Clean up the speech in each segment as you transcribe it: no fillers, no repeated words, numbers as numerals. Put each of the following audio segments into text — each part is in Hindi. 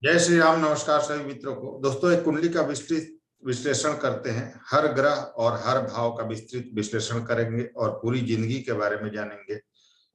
जय श्री राम। नमस्कार सभी मित्रों को। दोस्तों, एक कुंडली का विस्तृत विश्लेषण करते हैं। हर ग्रह और हर भाव का विस्तृत विश्लेषण करेंगे और पूरी जिंदगी के बारे में जानेंगे।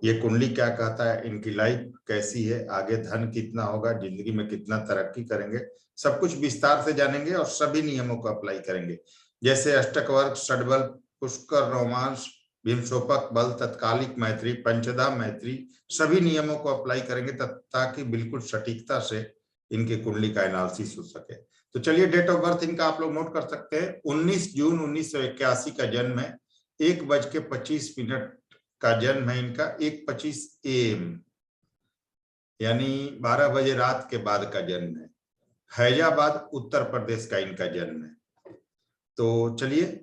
ये कुंडली क्या कहता है, इनकी लाइफ कैसी है, आगे धन कितना होगा, जिंदगी में कितना तरक्की करेंगे, सब कुछ विस्तार से जानेंगे और सभी नियमों को अप्लाई करेंगे। जैसे अष्टकवर्ग, षड्बल, पुष्कर, रोमांस, भीमशोपक बल, तत्कालिक मैत्री, पंचधा मैत्री, सभी नियमों को अप्लाई करेंगे ताकि बिल्कुल सटीकता से इनकी कुंडली का एनालिसिस हो सके। तो चलिए, डेट ऑफ बर्थ इनका आप लोग नोट कर सकते हैं। 19 जून 1981 का जन्म है। 1:25 का जन्म है इनका। 1:25 AM यानी 12 बजे रात के बाद का जन्म है। फैजाबाद उत्तर प्रदेश का इनका जन्म है। तो चलिए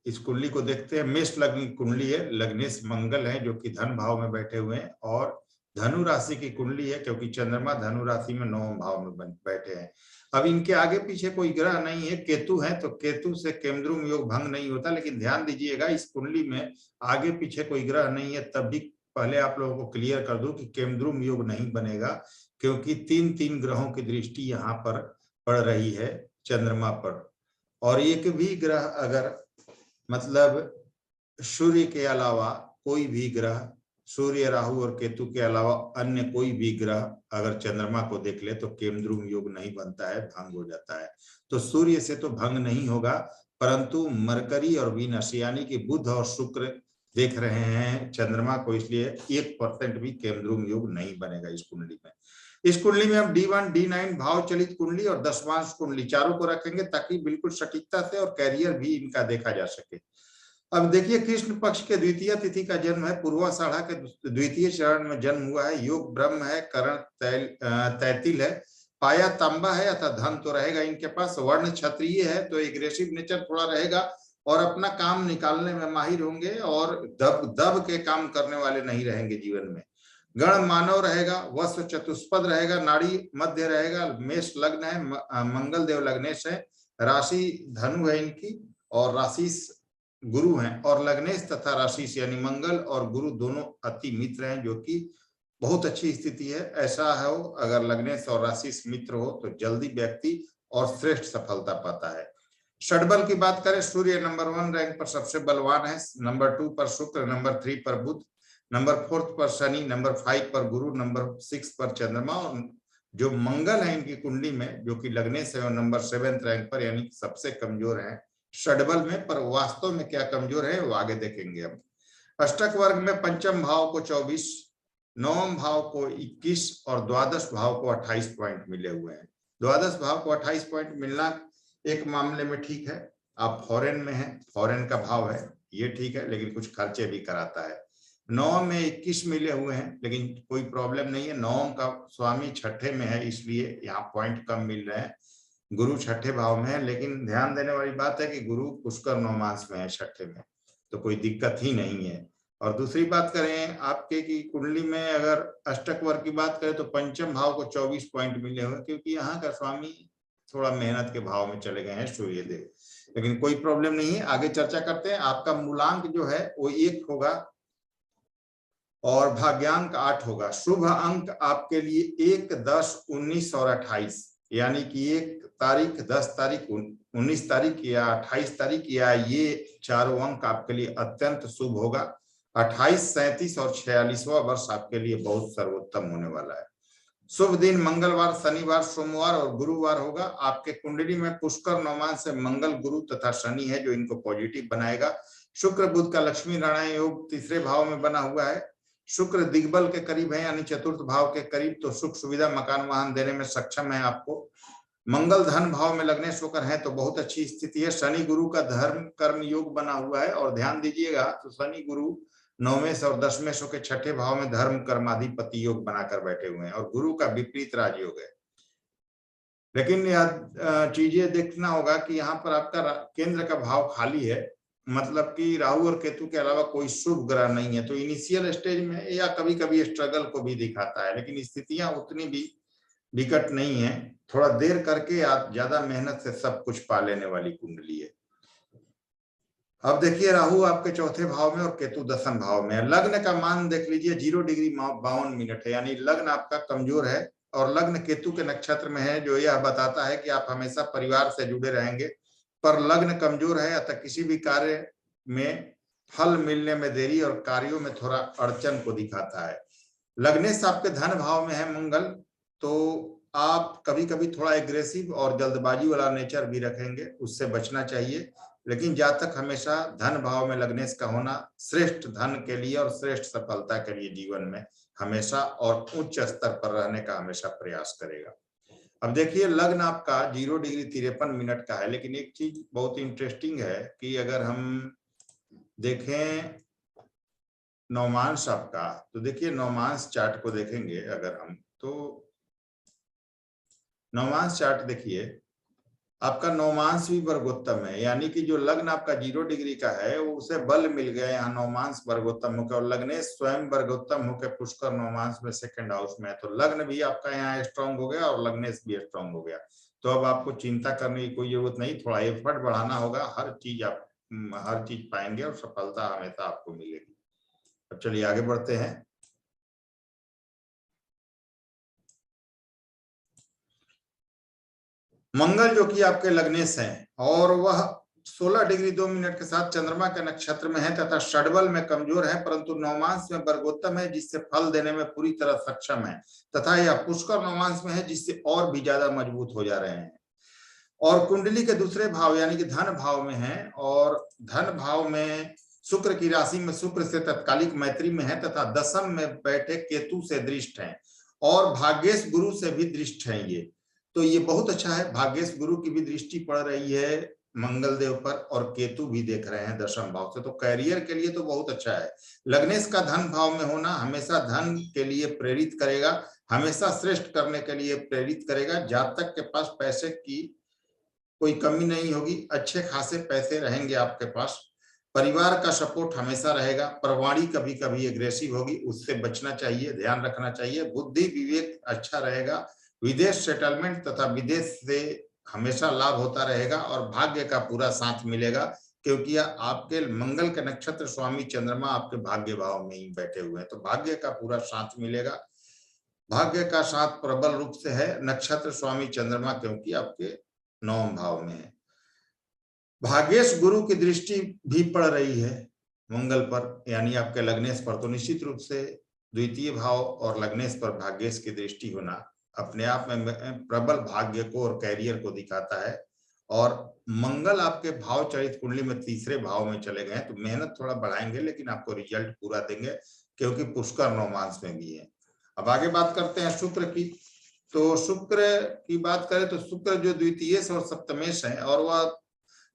इस कुंडली को देखते हैं। मेष लग्न कुंडली है। लग्नेश मंगल है जो कि धन भाव में बैठे हुए हैं और धनु राशि की कुंडली है क्योंकि चंद्रमा धनु राशि में 9वें भाव में बैठे हैं। अब इनके आगे पीछे कोई ग्रह नहीं है। केतु है तो केतु से केमद्रुम योग भंग नहीं होता, लेकिन ध्यान दीजिएगा इस कुंडली में आगे पीछे कोई ग्रह नहीं है। तब भी पहले आप लोगों को क्लियर कर दूं कि केमद्रुम योग नहीं बनेगा क्योंकि तीन ग्रहों की दृष्टि यहाँ पर पड़ रही है चंद्रमा पर। और एक भी ग्रह अगर मतलब सूर्य के अलावा कोई भी ग्रह, सूर्य, राहु और केतु के अलावा अन्य कोई भी ग्रह अगर चंद्रमा को देख ले तो केमद्रुम योग नहीं बनता है, भंग हो जाता है। तो सूर्य से तो भंग नहीं होगा, परंतु मरकरी और वीनस यानी कि बुध और शुक्र देख रहे हैं चंद्रमा को, इसलिए 1% भी केमद्रुम योग नहीं बनेगा इस कुंडली में। इस कुंडली में हम D1 D9 भाव चलित कुंडली और दशमांश कुंडली चारों को रखेंगे ताकि बिल्कुल सटीकता से और कैरियर भी इनका देखा जा सके। अब देखिए, कृष्ण पक्ष के द्वितीय तिथि का जन्म है। पूर्वाषाढ़ा के द्वितीय चरण में जन्म हुआ है। योग ब्रह्म है, करण तैतिल है, पाया तांबा है अतः धन तो रहेगा इनके पास। वर्ण क्षत्रिय है तो एग्रेसिव नेचर थोड़ा रहेगा और अपना काम निकालने में माहिर होंगे और दब के काम करने वाले नहीं रहेंगे जीवन में। गण मानव रहेगा, वस्त्र चतुष्पद रहेगा, नाड़ी मध्य रहेगा। मेष लग्न है, मंगल देव लग्नेश है, राशि धनु है इनकी और राशि गुरु हैं। और लग्नेश तथा राशि यानी मंगल और गुरु दोनों अति मित्र हैं जो कि बहुत अच्छी स्थिति है। ऐसा हो अगर लग्नेश और राशि मित्र हो तो जल्दी व्यक्ति और श्रेष्ठ सफलता पाता है। षड्बल की बात करें, सूर्य नंबर 1 रैंक पर सबसे बलवान है, नंबर 2 पर शुक्र, नंबर 3 पर बुध, नंबर 4 पर शनि, नंबर 5 पर गुरु, नंबर 6 पर चंद्रमा। और जो मंगल है इनकी कुंडली में जो कि लग्नेश है नंबर 7 रैंक पर, यानी सबसे कमजोर है षड्बल में। पर वास्तव में क्या कमजोर है वो आगे देखेंगे हम। अष्टक वर्ग में पंचम भाव को 24, नवम भाव को 21 और द्वादश भाव को 28 पॉइंट मिले हुए हैं। द्वादश भाव को 28 पॉइंट मिलना एक मामले में ठीक है, आप फॉरेन में हैं, फॉरेन का भाव है, ये ठीक है, लेकिन कुछ खर्चे भी कराता है। नवम में 21 मिले हुए हैं लेकिन कोई प्रॉब्लम नहीं है। नवम का स्वामी छठे में है इसलिए यहाँ पॉइंट कम मिल रहे हैं। गुरु छठे भाव में है, लेकिन ध्यान देने वाली बात है कि गुरु पुष्कर नवमांश में है छठे में, तो कोई दिक्कत ही नहीं है। और दूसरी बात करें आपके की कुंडली में अगर अष्टक वर्ग की बात करें तो पंचम भाव को 24 पॉइंट मिले हुए क्योंकि यहाँ का स्वामी थोड़ा मेहनत के भाव में चले गए हैं सूर्य देव, लेकिन कोई प्रॉब्लम नहीं है। आगे चर्चा करते हैं। आपका मूलांक जो है वो 1 होगा और भाग्यांक 8 होगा। शुभ अंक आपके लिए 1, 10, 19 और 28 यानी कि 1 तारीख, 10 तारीख, 19 तारीख या 28 तारीख, या ये चारों अंक आपके लिए अत्यंत शुभ होगा। 28, 37 और 46वां वर्ष आपके लिए बहुत सर्वोत्तम होने वाला है। शुभ दिन मंगलवार, शनिवार, सोमवार और गुरुवार होगा। आपके कुंडली में पुष्कर नवमांश से मंगल, गुरु तथा शनि है जो इनको पॉजिटिव बनाएगा। शुक्र बुध का लक्ष्मी नारायण योग तीसरे भाव में बना हुआ है। शुक्र दिग्बल के करीब है यानी चतुर्थ भाव के करीब, तो सुख सुविधा मकान वाहन देने में सक्षम है आपको। मंगल धन भाव में लग्नेश होकर है तो बहुत अच्छी स्थिति है। शनि गुरु का धर्म कर्म योग बना हुआ है और ध्यान दीजिएगा तो शनि गुरु 9वें और 10वें के छठे भाव में धर्म कर्माधिपति योग बनाकर बैठे हुए हैं और गुरु का विपरीत राजयोग है। लेकिन यह चीजें देखना होगा कि यहाँ पर आपका केंद्र का भाव खाली है, मतलब कि राहु और केतु के अलावा कोई शुभ ग्रह नहीं है, तो इनिशियल स्टेज में या कभी कभी स्ट्रगल को भी दिखाता है, लेकिन स्थितियां उतनी भी विकट नहीं है। थोड़ा देर करके आप ज्यादा मेहनत से सब कुछ पा लेने वाली कुंडली है। अब देखिए, राहु आपके चौथे भाव में और केतु 10वें भाव में है। लग्न का मान देख लीजिए 0 डिग्री 52 मिनट है, यानी लग्न आपका कमजोर है। और लग्न केतु के नक्षत्र में है, जो यह बताता है कि आप हमेशा परिवार से जुड़े रहेंगे। पर लग्न कमजोर है, अतः किसी भी कार्य में फल मिलने में देरी और कार्यों में थोड़ा अड़चन को दिखाता है। लग्नेश आपके धन भाव में है मंगल, तो आप कभी कभी थोड़ा एग्रेसिव और जल्दबाजी वाला नेचर भी रखेंगे, उससे बचना चाहिए। लेकिन जातक हमेशा धन भाव में लग्नेश का होना श्रेष्ठ धन के लिए और श्रेष्ठ सफलता के लिए जीवन में हमेशा और उच्च स्तर पर रहने का हमेशा प्रयास करेगा। अब देखिए, लग्न आपका 0 डिग्री 53 मिनट का है, लेकिन एक चीज बहुत इंटरेस्टिंग है कि अगर हम देखें नवमांश आपका, तो देखिए नवमांश चार्ट को देखेंगे अगर हम, तो नवमांश चार्ट देखिए, आपका नवमांश भी वर्गोत्तम है, यानी कि जो लग्न आपका 0 डिग्री का है वो उसे बल मिल गया यहाँ नवमांश वर्गोत्तम होकर, और लग्नेश स्वयं वर्गोत्तम होकर पुष्कर नवमांश में सेकंड हाउस में है। तो लग्न भी आपका यहाँ स्ट्रांग हो गया और लग्नेश भी स्ट्रांग हो गया। तो अब आपको चिंता करने की कोई जरूरत नहीं, थोड़ा एफर्ट बढ़ाना होगा, हर चीज पाएंगे और सफलता हमेशा आपको मिलेगी। अब चलिए आगे बढ़ते हैं। मंगल जो कि आपके लग्नेश हैं और वह 16 डिग्री 2 मिनट के साथ चंद्रमा के नक्षत्र में है तथा षडबल में कमजोर है, परंतु नवमांश में वर्गोत्तम है जिससे फल देने में पूरी तरह सक्षम है, तथा यह पुष्कर नवमांश में है जिससे और भी ज्यादा मजबूत हो जा रहे हैं। और कुंडली के दूसरे भाव यानी कि धन भाव में है, और धन भाव में शुक्र की राशि में शुक्र से तत्कालिक मैत्री में है तथा दशम में बैठे केतु से दृष्ट है और भाग्येश गुरु से भी दृष्ट है। ये तो ये बहुत अच्छा है, भाग्येश गुरु की भी दृष्टि पड़ रही है मंगल देव पर और केतु भी देख रहे हैं दशम भाव से, तो कैरियर के लिए तो बहुत अच्छा है। लग्नेश का धन भाव में होना हमेशा धन के लिए प्रेरित करेगा, हमेशा श्रेष्ठ करने के लिए प्रेरित करेगा। जातक के पास पैसे की कोई कमी नहीं होगी, अच्छे खासे पैसे रहेंगे आपके पास। परिवार का सपोर्ट हमेशा रहेगा, पर वाणी कभी कभी एग्रेसिव होगी, उससे बचना चाहिए, ध्यान रखना चाहिए। बुद्धि विवेक अच्छा रहेगा, विदेश सेटलमेंट तथा विदेश से हमेशा लाभ होता रहेगा और भाग्य का पूरा साथ मिलेगा, क्योंकि आपके मंगल के नक्षत्र स्वामी चंद्रमा आपके भाग्य भाव में ही बैठे हुए हैं, तो भाग्य का पूरा साथ मिलेगा। भाग्य का साथ प्रबल रूप से है नक्षत्र स्वामी चंद्रमा, क्योंकि आपके 9 भाव में है। भाग्येश गुरु की दृष्टि भी पड़ रही है मंगल पर, यानी आपके लग्नेश पर, तो निश्चित रूप से द्वितीय भाव और लग्नेश पर भाग्येश की दृष्टि होना अपने आप में प्रबल भाग्य को और कैरियर को दिखाता है। और मंगल आपके भाव चरित कुंडली में तीसरे भाव में चले गए, तो मेहनत थोड़ा बढ़ाएंगे लेकिन आपको रिजल्ट पूरा देंगे, क्योंकि पुष्कर नवमांश में भी है। अब आगे बात करते हैं शुक्र की। तो शुक्र की बात करें तो शुक्र जो द्वितीयेश और सप्तमेश है, और वह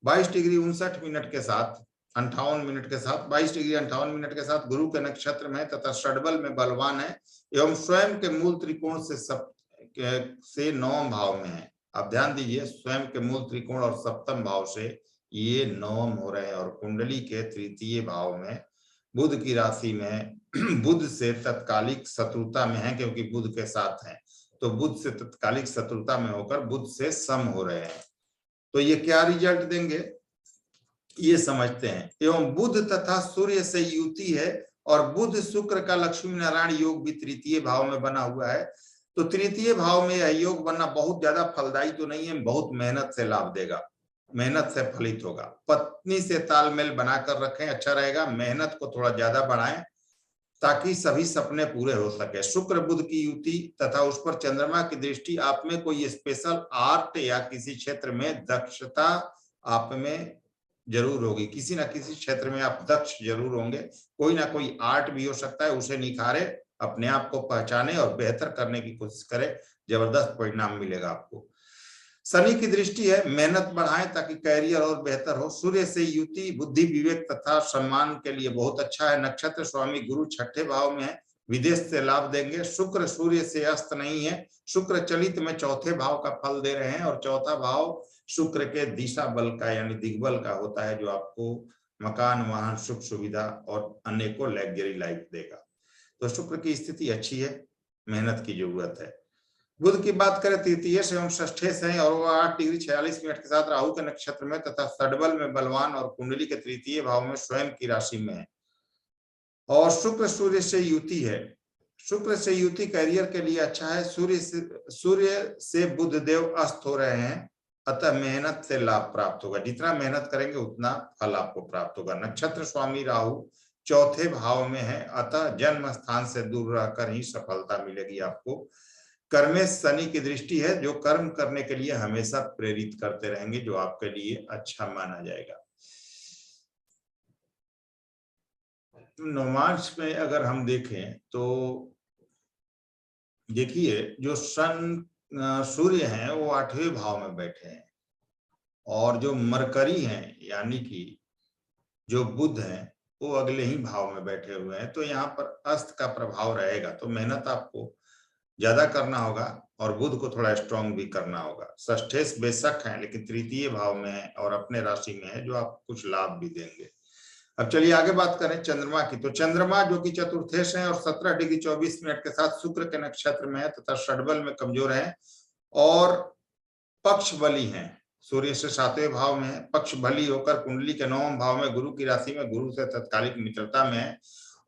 22 डिग्री 59 मिनट के साथ 58 मिनट के साथ 22 डिग्री 58 मिनट के साथ गुरु के नक्षत्र में तथा षडबल में बलवान है एवं स्वयं के मूल त्रिकोण से 9 भाव में है। आप ध्यान दीजिए, स्वयं के मूल त्रिकोण और सप्तम भाव से ये 9 हो रहे हैं, और कुंडली के तृतीय भाव में बुध की राशि में बुध से तत्कालिक शत्रुता में है, क्योंकि बुध के साथ है, तो बुध से तत्कालिक शत्रुता में होकर बुध से सम हो रहे हैं। तो ये क्या रिजल्ट देंगे ये समझते हैं। एवं बुध तथा सूर्य से युति है, और बुध शुक्र का लक्ष्मी नारायण योग भी तृतीय भाव में बना हुआ है, तो तृतीय भाव में यह योग बनना बहुत ज्यादा फलदायी तो नहीं है, बहुत मेहनत से लाभ देगा, मेहनत से फलित होगा। पत्नी से तालमेल बनाकर रखें, अच्छा रहेगा। मेहनत को थोड़ा ज्यादा बढ़ाएं ताकि सभी सपने पूरे हो सके। शुक्र बुध की युति तथा उस पर चंद्रमा की दृष्टि आप में कोई स्पेशल आर्ट या किसी क्षेत्र में दक्षता आप में जरूर होगी, किसी ना किसी क्षेत्र में आप दक्ष जरूर होंगे। कोई ना कोई आर्ट भी हो सकता है, उसे निखारे, अपने आप को पहचाने और बेहतर करने की कोशिश करें, जबरदस्त परिणाम मिलेगा आपको। शनि की दृष्टि है, मेहनत बढ़ाएं ताकि कैरियर और बेहतर हो। सूर्य से युति बुद्धि विवेक तथा सम्मान के लिए बहुत अच्छा है। नक्षत्र स्वामी गुरु छठे भाव में है, विदेश से लाभ देंगे। शुक्र सूर्य से अस्त नहीं है, शुक्र चलित में चौथे भाव का फल दे रहे हैं, और चौथा भाव शुक्र के दिशा बल का यानी दिग्बल का होता है, जो आपको मकान वाहन सुख सुविधा और अनेकों लग्जरी लाइफ देगा। तो शुक्र की स्थिति अच्छी है, मेहनत की जरूरत है। बुध की बात करें तृतीय से एवं षष्ठे से, और वह 8 डिग्री 46 मिनट के साथ राहु के नक्षत्र में तथा षडबल में बलवान और कुंडली के तृतीय भाव में स्वयं की राशि में है, और शुक्र सूर्य से युति है। शुक्र से युति कैरियर के लिए अच्छा है। सूर्य से बुध देव अस्त हो रहे हैं, अतः मेहनत से लाभ प्राप्त होगा। जितना मेहनत करेंगे उतना फल आपको प्राप्त होगा। नक्षत्र स्वामी राहु चौथे भाव में है, अतः जन्म स्थान से दूर रहकर ही सफलता मिलेगी आपको। कर्मेश शनि की दृष्टि है, जो कर्म करने के लिए हमेशा प्रेरित करते रहेंगे, जो आपके लिए अच्छा माना जाएगा। नवमांश में अगर हम देखें तो देखिए, जो सूर्य हैं वो 8वें भाव में बैठे हैं, और जो मरकरी हैं यानी कि जो बुध हैं वो अगले ही भाव में बैठे हुए हैं। तो यहाँ पर अस्त का प्रभाव रहेगा, तो मेहनत आपको ज्यादा करना होगा और बुध को थोड़ा स्ट्रॉन्ग भी करना होगा। षष्ठेश बेशक है लेकिन तृतीय भाव में है और अपने राशि में है, जो आपको कुछ लाभ भी देंगे। अब चलिए आगे बात करें चंद्रमा की। तो चंद्रमा जो कि चतुर्थेश है और 17 डिग्री 24 मिनट के साथ शुक्र के नक्षत्र में है तथा षड्बल में कमजोर है और पक्ष बली है। सूर्य से 7वें भाव में है, पक्ष बली होकर कुंडली के 9वें भाव में गुरु की राशि में गुरु से तत्कालिक मित्रता में है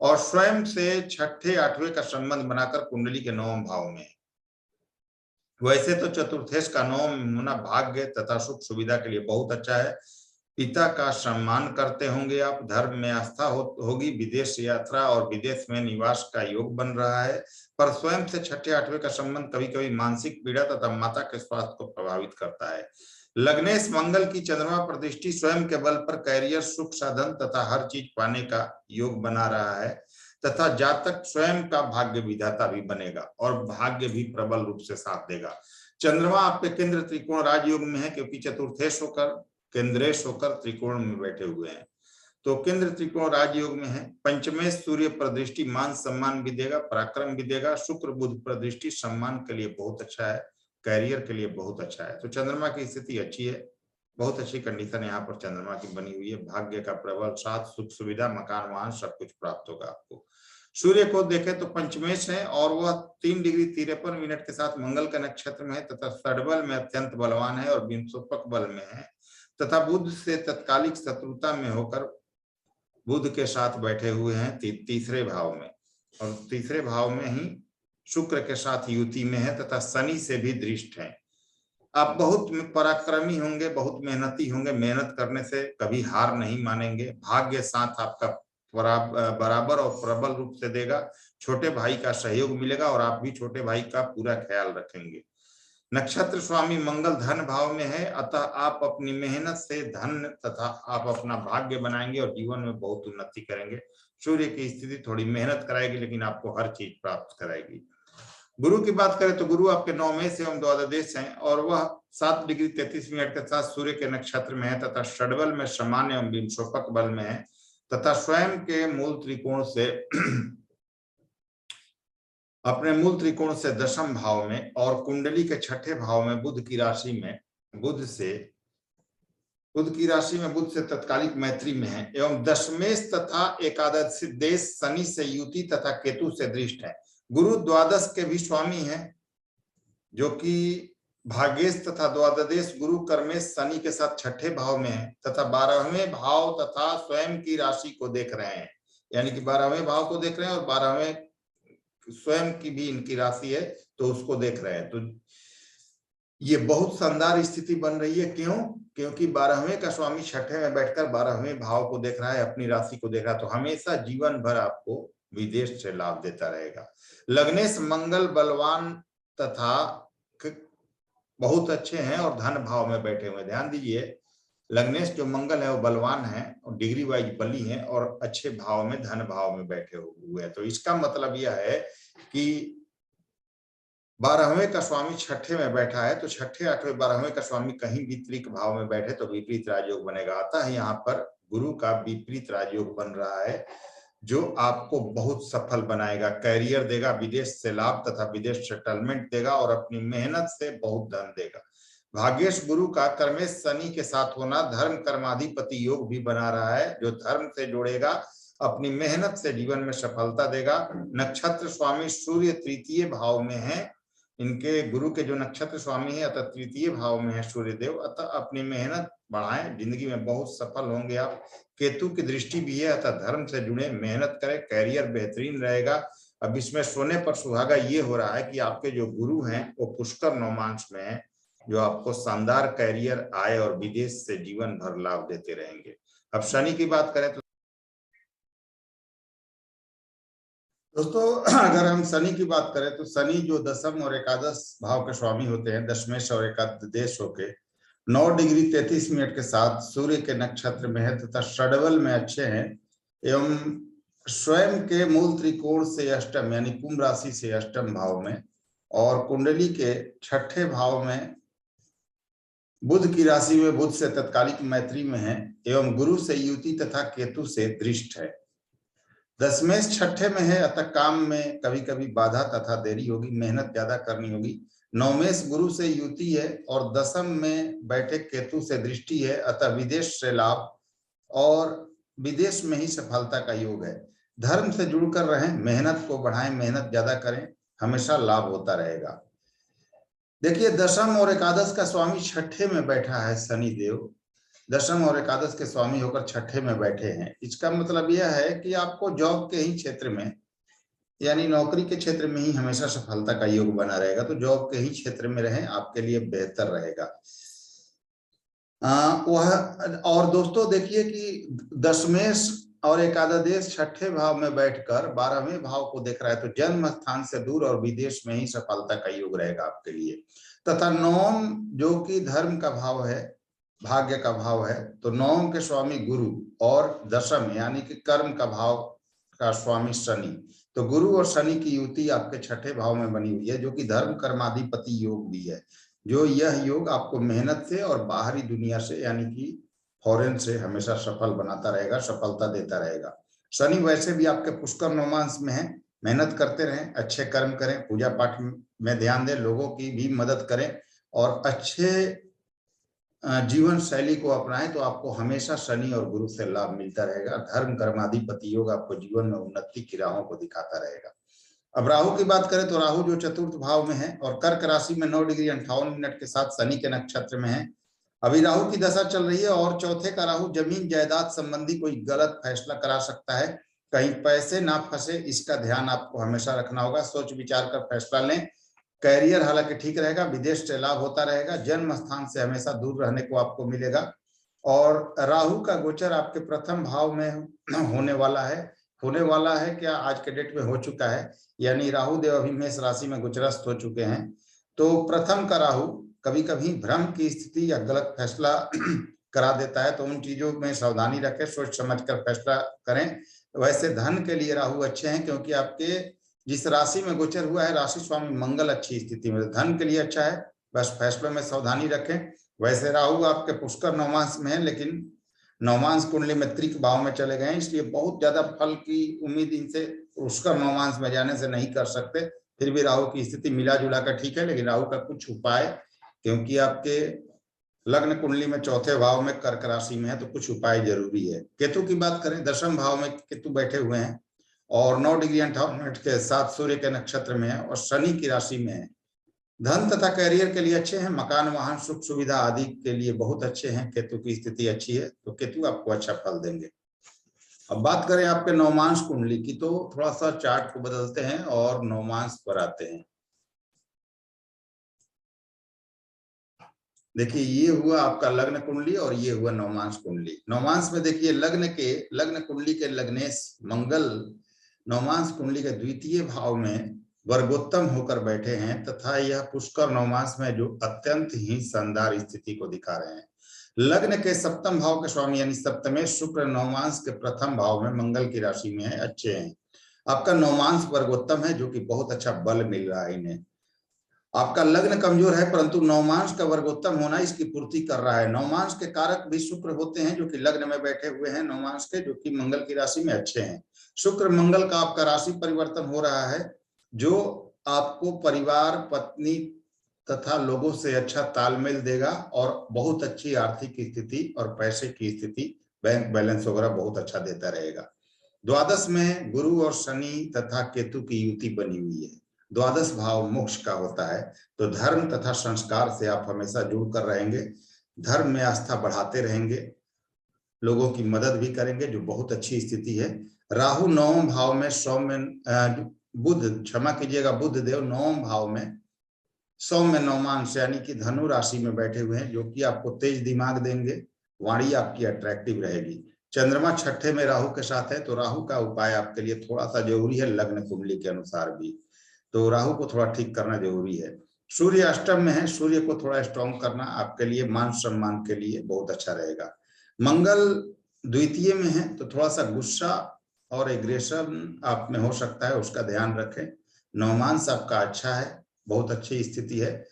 और स्वयं से 6ठे 8वें का संबंध बनाकर कुंडली के 9वें भाव में है। वैसे तो चतुर्थेश का 9वां होना भाग्य तथा सुख सुविधा के लिए बहुत अच्छा है। पिता का सम्मान करते होंगे आप, धर्म में आस्था होगी, विदेश यात्रा और विदेश में निवास का योग बन रहा है। पर स्वयं से 6ठे 8वें का संबंध कभी कभी मानसिक पीड़ा तथा माता के स्वास्थ्य को प्रभावित करता है। लग्नेश मंगल की चंद्रमा पर दृष्टि स्वयं के बल पर कैरियर, सुख साधन तथा हर चीज पाने का योग बना रहा है तथा जातक स्वयं का भाग्य विधाता भी बनेगा और भाग्य भी प्रबल रूप से साथ देगा। चंद्रमा आपके केंद्र त्रिकोण राजयोग में है, क्योंकि चतुर्थेश होकर केंद्रेश होकर त्रिकोण में बैठे हुए हैं, तो केंद्र त्रिकोण राजयोग में है। पंचमेश सूर्य पर दृष्टि मान सम्मान भी देगा, पराक्रम भी देगा। शुक्र बुध पर दृष्टि सम्मान के लिए बहुत अच्छा है, कैरियर के लिए बहुत अच्छा है। तो चंद्रमा की स्थिति अच्छी है, बहुत अच्छी कंडीशन यहाँ पर चंद्रमा की बनी हुई है। भाग्य का प्रबल साथ, सुख सुविधा, मकान वाहन सब कुछ प्राप्त होगा आपको। सूर्य को देखें तो पंचमेश है और वह 3 डिग्री 53 मिनट के साथ मंगल के नक्षत्र में है तथा षड्बल में अत्यंत बलवान है और विंशोपक बल में है तथा बुध से तत्कालिक शत्रुता में होकर बुध के साथ बैठे हुए हैं तीसरे भाव में, और तीसरे भाव में ही शुक्र के साथ युति में है तथा शनि से भी दृष्ट है। आप बहुत पराक्रमी होंगे, बहुत मेहनती होंगे, मेहनत करने से कभी हार नहीं मानेंगे। भाग्य साथ आपका बराबर और प्रबल रूप से देगा। छोटे भाई का सहयोग मिलेगा और आप भी छोटे भाई का पूरा ख्याल रखेंगे। नक्षत्र स्वामी मंगल धन भाव में है, अतः आप अपनी मेहनत से धन तथा आप अपना भाग्य बनाएंगे और जीवन में बहुत उन्नति करेंगे। सूर्य की स्थिति थोड़ी मेहनत कराएगी लेकिन आपको हर चीज प्राप्त कराएगी। गुरु की बात करें तो गुरु आपके 9वें एवं द्वादश हैं और वह 7 डिग्री 33 मिनट के साथ सूर्य के नक्षत्र में है तथा षड्बल में समान एवं विंशोपक बल में है तथा स्वयं के मूल त्रिकोण से अपने मूल त्रिकोण से 10वें भाव में और कुंडली के 6ठे भाव में बुध की राशि में बुध से तत्कालिक मैत्री में है एवं दशमेश तथा एकादश देश शनि से युति तथा केतु से दृष्ट है। गुरु द्वादश के भी स्वामी हैं, जो कि भाग्येश तथा द्वादश गुरु कर्मेश शनि के साथ 6ठे भाव में है तथा 12वें भाव तथा स्वयं की राशि को देख रहे हैं, यानी कि 12वें भाव को देख रहे हैं और 12वें स्वयं की भी इनकी राशि है तो उसको देख रहे हैं। तो ये बहुत शानदार स्थिति बन रही है। क्यों? क्योंकि 12वें का स्वामी 6ठे में बैठकर 12वें भाव को देख रहा है, अपनी राशि को देख रहा है, तो हमेशा जीवन भर आपको विदेश से लाभ देता रहेगा। लग्नेश मंगल बलवान तथा बहुत अच्छे हैं और धन भाव में बैठे हुए। ध्यान दीजिए, लग्नेश जो मंगल है वो बलवान है और डिग्री वाइज बली है और अच्छे भाव में धन भाव में बैठे हुए हैं। तो इसका मतलब यह है कि 12वें का स्वामी 6ठे में बैठा है, तो 6ठे 8वें 12वें का स्वामी कहीं विपरीत भाव में बैठे तो विपरीत राजयोग बनेगा। अतः यहाँ पर गुरु का विपरीत राजयोग बन रहा है, जो आपको बहुत सफल बनाएगा, कैरियर देगा, विदेश से लाभ तथा विदेश सेटलमेंट देगा और अपनी मेहनत से बहुत धन देगा। भाग्येश गुरु का कर्मेश शनि के साथ होना धर्म कर्माधिपति योग भी बना रहा है, जो धर्म से जोड़ेगा, अपनी मेहनत से जीवन में सफलता देगा। नक्षत्र स्वामी सूर्य तृतीय भाव में है, इनके गुरु के जो नक्षत्र स्वामी है अतः तृतीय भाव में है सूर्यदेव, अतः अपनी मेहनत बढ़ाएं, जिंदगी में बहुत सफल होंगे आप। केतु की दृष्टि भी है, अतः धर्म से जुड़े, मेहनत करें, कैरियर बेहतरीन रहेगा। अब इसमें सोने पर सुहागा ये हो रहा है कि आपके जो गुरु हैं वो पुष्कर नवमांश में है, जो आपको शानदार कैरियर, आय और विदेश से जीवन भर लाभ देते रहेंगे। अब शनि की बात करें तो दोस्तों, अगर हम शनि की बात करें तो शनि जो दशम और एकादश भाव के स्वामी होते हैं, दशमेश और एकादश होके 9 डिग्री 33 मिनट के साथ सूर्य के नक्षत्र में है तथा षडबल में अच्छे हैं एवं स्वयं के मूल त्रिकोण से अष्टम यानी कुंभ राशि से अष्टम भाव में और कुंडली के छठे भाव में बुध की राशि में बुध से तत्कालिक मैत्री में है एवं गुरु से युति तथा केतु से दृष्ट है। दशमेश छठे में है, अतः काम में कभी कभी बाधा तथा देरी होगी, मेहनत ज्यादा करनी होगी। नवमेश गुरु से युति है और दशम में बैठे केतु से दृष्टि है, अतः विदेश से लाभ और विदेश में ही सफलता का योग है। धर्म से जुड़कर रहें, मेहनत को बढ़ाएं, मेहनत ज्यादा करें, हमेशा लाभ होता रहेगा। देखिए, दशम और एकादश का स्वामी छठे में बैठा है शनि देव, दशम और एकादश के स्वामी होकर छठे में बैठे हैं। इसका मतलब यह है कि आपको जॉब के ही क्षेत्र में यानी नौकरी के क्षेत्र में ही हमेशा सफलता का योग बना रहेगा, तो जॉब के ही क्षेत्र में रहें, आपके लिए बेहतर रहेगा। वह और दोस्तों देखिए कि दशमेश और एकादश छठे भाव में बैठकर 12वें भाव को देख रहा है, तो जन्म स्थान से दूर और विदेश में ही सफलता का योग रहेगा आपके लिए। तथा नवम जो कि धर्म का भाव है, भाग्य का भाव है, तो नवम के स्वामी गुरु और दशम यानी कि कर्म का भाव का स्वामी शनि, तो गुरु और शनि की युति आपके छठे भाव में बनी हुई है, जो कि धर्म कर्माधिपति योग भी है। जो यह योग आपको मेहनत से और बाहरी दुनिया से यानी कि फॉरेन से हमेशा सफल बनाता रहेगा, सफलता देता रहेगा। शनि वैसे भी आपके पुष्कर नवमांश में है, मेहनत करते रहें, अच्छे कर्म करें, पूजा पाठ में ध्यान दें, लोगों की भी मदद करें और अच्छे जीवन शैली को अपनाएं, तो आपको हमेशा शनि और गुरु से लाभ मिलता रहेगा। धर्म कर्माधिपति योग आपको जीवन में उन्नति की राहों को दिखाता रहेगा। अब राहु की बात करें तो राहु जो चतुर्थ भाव में है और कर्क राशि में 9 डिग्री 58 मिनट के साथ शनि के नक्षत्र में है। अभी राहु की दशा चल रही है और चौथे का राहु जमीन जायदाद संबंधी कोई गलत फैसला करा सकता है, कहीं पैसे ना फंसे, इसका ध्यान आपको हमेशा रखना होगा। सोच विचार कर फैसला लें। कैरियर हालांकि ठीक रहेगा, विदेश से लाभ होता रहेगा, जन्म स्थान से हमेशा दूर रहने को आपको मिलेगा। और राहु का गोचर आपके प्रथम भाव में होने वाला है क्या, आज के डेट में हो चुका है, यानी राहु देव अभी मेष राशि में गोचरस्थ हो चुके हैं। तो प्रथम का राहु कभी कभी भ्रम की स्थिति या गलत फैसला करा देता है, तो उन चीजों में सावधानी रखें, सोच समझ कर फैसला करें। वैसे धन के लिए राहु अच्छे हैं, क्योंकि आपके जिस राशि में गोचर हुआ है राशि स्वामी मंगल अच्छी स्थिति में, धन के लिए अच्छा है, बस फैसलों में सावधानी रखें। वैसे राहु आपके पुष्कर नवमांश में है, लेकिन नवमांश कुंडली में त्रिक भाव में चले गए, इसलिए बहुत ज्यादा फल की उम्मीद इनसे पुष्कर नवमांश में जाने से नहीं कर सकते। फिर भी राहु की स्थिति मिला जुला कर ठीक है, लेकिन राहु का कुछ उपाय, क्योंकि आपके लग्न कुंडली में चौथे भाव में कर्क राशि में है, तो कुछ उपाय जरूरी है। केतु की बात करें, दशम भाव में केतु बैठे हुए हैं और 9 डिग्री 58 मिनट के साथ सूर्य के नक्षत्र में है और शनि की राशि में है। धन तथा कैरियर के लिए अच्छे हैं, मकान वाहन सुख सुविधा आदि के लिए बहुत अच्छे हैं। केतु की स्थिति अच्छी है, तो केतु आपको अच्छा फल देंगे। अब बात करें आपके नवमांश कुंडली की, तो थोड़ा सा चार्ट को बदलते हैं और नवमांश पर आते हैं। देखिए, ये हुआ आपका लग्न कुंडली और ये हुआ नवमांश कुंडली। नवमांश में देखिए लग्न कुंडली के लग्नेश मंगल नवमांश कुंडली के द्वितीय भाव में वर्गोत्तम होकर बैठे हैं तथा यह पुष्कर नवमांश में जो अत्यंत ही शानदार स्थिति को दिखा रहे हैं। लग्न के सप्तम भाव के स्वामी यानी सप्तमेश शुक्र नवमांश के प्रथम भाव में मंगल की राशि में है, अच्छे हैं। आपका नवमांश वर्गोत्तम है, जो कि बहुत अच्छा बल मिल रहा है इन्हें। आपका लग्न कमजोर है, परंतु नवमांश का वर्गोत्तम होना इसकी पूर्ति कर रहा है। नवमांश के कारक भी शुक्र होते हैं, जो कि लग्न में बैठे हुए हैं नवमांश के, जो कि मंगल की राशि में अच्छे हैं। शुक्र मंगल का आपका राशि परिवर्तन हो रहा है, जो आपको परिवार, पत्नी तथा लोगों से अच्छा तालमेल देगा और बहुत अच्छी आर्थिक स्थिति और पैसे की स्थिति, बैंक बैलेंस वगैरह बहुत अच्छा देता रहेगा। द्वादश में गुरु और शनि तथा केतु की युति बनी हुई है। द्वादश भाव मोक्ष का होता है, तो धर्म तथा संस्कार से आप हमेशा जुड़कर रहेंगे, धर्म में आस्था बढ़ाते रहेंगे, लोगों की मदद भी करेंगे, जो बहुत अच्छी स्थिति है। राहु नवम भाव में सौम्य बुध, क्षमा कीजिएगा, बुध देव 9वें भाव में सौम्य नौमांश यानी कि धनु राशि में बैठे हुए हैं, जो कि आपको तेज दिमाग देंगे, वाणी आपकी अट्रैक्टिव रहेगी। चंद्रमा 6ठे में राहु के साथ है, तो राहु का उपाय आपके लिए थोड़ा सा जरूरी है, लग्न कुंडली के अनुसार भी, तो राहु को थोड़ा ठीक करना जरूरी है। सूर्य अष्टम में है, सूर्य को थोड़ा स्ट्रॉन्ग करना आपके लिए मान सम्मान के लिए बहुत अच्छा रहेगा। मंगल द्वितीय में है, तो थोड़ा सा गुस्सा और एग्रेशन आप में हो सकता है, उसका ध्यान रखें। नवमांश आपका अच्छा है, बहुत अच्छी स्थिति है,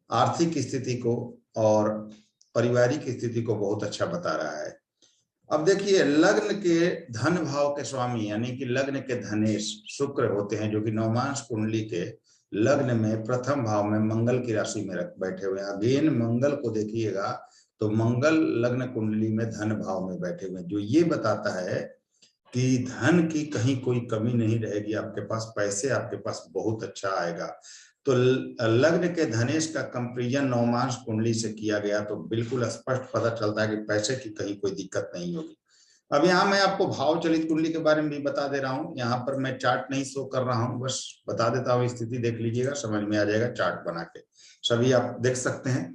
आर्थिक स्थिति को और पारिवारिक स्थिति को बहुत अच्छा बता रहा है। अब देखिए, लग्न के धन भाव के स्वामी यानी कि लग्न के धनेश शुक्र होते हैं, जो कि नवमांश कुंडली के लग्न में प्रथम भाव में मंगल की राशि में बैठे हुए हैं। अगेन मंगल को देखिएगा तो मंगल लग्न कुंडली में धन भाव में बैठे हुए हैं, जो ये बताता है कि धन की कहीं कोई कमी नहीं रहेगी, आपके पास पैसे आपके पास बहुत अच्छा आएगा। तो लग्न के धनेश का कंपैरिजन नवमांश कुंडली से किया गया तो बिल्कुल स्पष्ट पता चलता है कि पैसे की कहीं कोई दिक्कत नहीं होगी। अब यहाँ मैं आपको भाव चलित कुंडली के बारे में भी बता दे रहा हूँ। यहाँ पर मैं चार्ट नहीं शो कर रहा हूँ, बस बता देता हूँ, स्थिति देख लीजिएगा, समझ में आ जाएगा चार्ट बना के, सभी आप देख सकते हैं।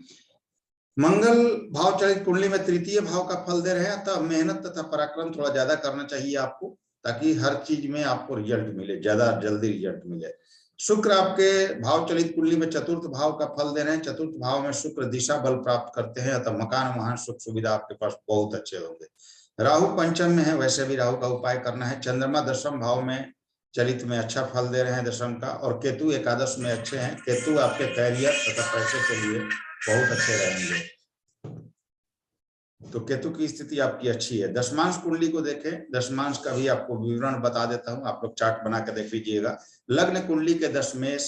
मंगल भाव चलित कुंडली में तृतीय भाव का फल दे रहे हैं, अतः मेहनत तथा पराक्रम थोड़ा ज्यादा करना चाहिए आपको, ताकि हर चीज में आपको रिजल्ट मिले, ज्यादा जल्दी रिजल्ट मिले। शुक्र आपके भाव चलित कुंडली में चतुर्थ भाव का फल दे रहे हैं। चतुर्थ भाव में शुक्र दिशा बल प्राप्त करते हैं, अतः मकान वाहन सुख सुविधा आपके पास बहुत अच्छे होंगे। राहु पंचम में है, वैसे भी राहु का उपाय करना है। चंद्रमा दशम भाव में चलित में अच्छा फल दे रहे हैं दशम का, और केतु एकादश में अच्छे हैं। केतु आपके कैरियर तथा पैसे के लिए बहुत अच्छे रहेंगे, तो केतु की स्थिति आपकी अच्छी है। दशमांश कुंडली को देखें, दशमांश का भी आपको विवरण बता देता हूं, आप लोग चार्ट बना के देख लीजिएगा। लग्न कुंडली के दशमेश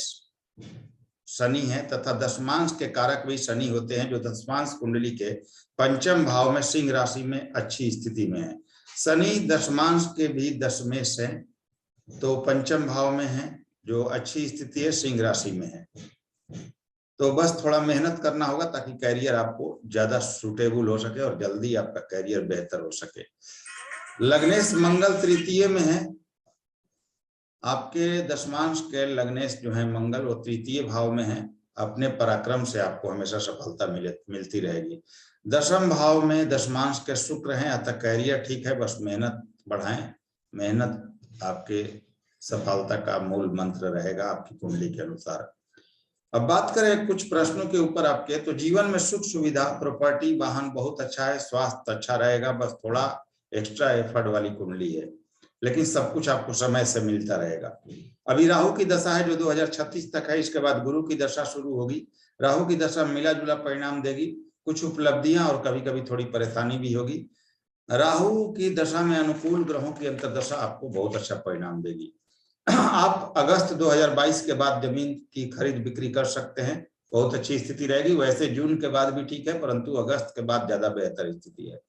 शनि है तथा दशमांश के कारक भी शनि होते हैं, जो दशमांश कुंडली के पंचम भाव में सिंह राशि में अच्छी स्थिति में है। शनि दशमांश के भी दशमेश है, तो पंचम भाव में है, जो अच्छी स्थिति है, सिंह राशि में है। तो बस थोड़ा मेहनत करना होगा ताकि कैरियर आपको ज्यादा सूटेबल हो सके और जल्दी आपका कैरियर बेहतर हो सके। लग्नेश मंगल तृतीय में है, आपके दशमांश के लग्नेश जो है मंगल, वो तृतीय भाव में है। अपने पराक्रम से आपको हमेशा सफलता मिलती रहेगी। दशम भाव में दशमांश के शुक्र हैं, अतः कैरियर ठीक है, बस मेहनत बढ़ाएं। मेहनत आपके सफलता का मूल मंत्र रहेगा आपकी कुंडली के अनुसार। अब बात करें कुछ प्रश्नों के ऊपर आपके, तो जीवन में सुख सुविधा, प्रॉपर्टी, वाहन बहुत अच्छा है, स्वास्थ्य अच्छा रहेगा, बस थोड़ा एक्स्ट्रा एफर्ट वाली कुंडली है, लेकिन सब कुछ आपको समय से मिलता रहेगा। अभी राहु की दशा है जो 2036 तक है, इसके बाद गुरु की दशा शुरू होगी। राहु की दशा मिला जुला परिणाम देगी, कुछ उपलब्धियां और कभी कभी थोड़ी परेशानी भी होगी। राहु की दशा में अनुकूल ग्रहों की अंतर्दशा आपको बहुत अच्छा परिणाम देगी। आप अगस्त 2022 के बाद जमीन की खरीद बिक्री कर सकते हैं, बहुत अच्छी स्थिति रहेगी। वैसे जून के बाद भी ठीक है, परंतु अगस्त के बाद ज्यादा बेहतर स्थिति है।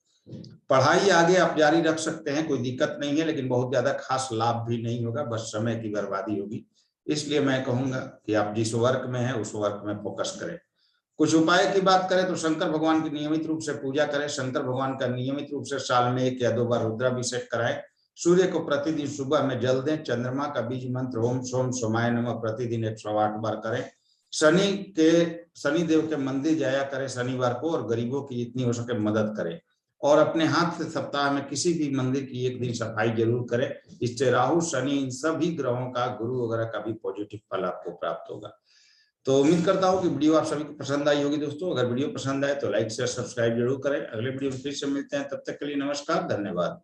पढ़ाई आगे आप जारी रख सकते हैं, कोई दिक्कत नहीं है, लेकिन बहुत ज्यादा खास लाभ भी नहीं होगा, बस समय की बर्बादी होगी। इसलिए मैं कहूंगा कि आप जिस वर्क में हैं उस वर्क में फोकस करें। कुछ उपाय की बात करें तो शंकर भगवान की नियमित रूप से पूजा करें। शंकर भगवान का नियमित रूप से साल में 1 या 2 बार रुद्राभिषेक कराएं। सूर्य को प्रतिदिन सुबह में जल दें। चंद्रमा का बीज मंत्र ओम सोम सोमाय नमः प्रतिदिन 108 बार करें। शनि देव के मंदिर जाया करें शनिवार को, और गरीबों की जितनी हो सके मदद करें। और अपने हाथ से सप्ताह में किसी भी मंदिर की 1 दिन सफाई जरूर करें। इससे राहु शनि इन सभी ग्रहों का, गुरु वगैरह का भी पॉजिटिव फल आपको प्राप्त होगा। तो उम्मीद करता हूं कि वीडियो आप सभी को पसंद आई होगी दोस्तों। अगर वीडियो पसंद आए तो लाइक शेयर सब्सक्राइब जरूर करें। अगले वीडियो में फिर से मिलते हैं, तब तक के लिए नमस्कार, धन्यवाद।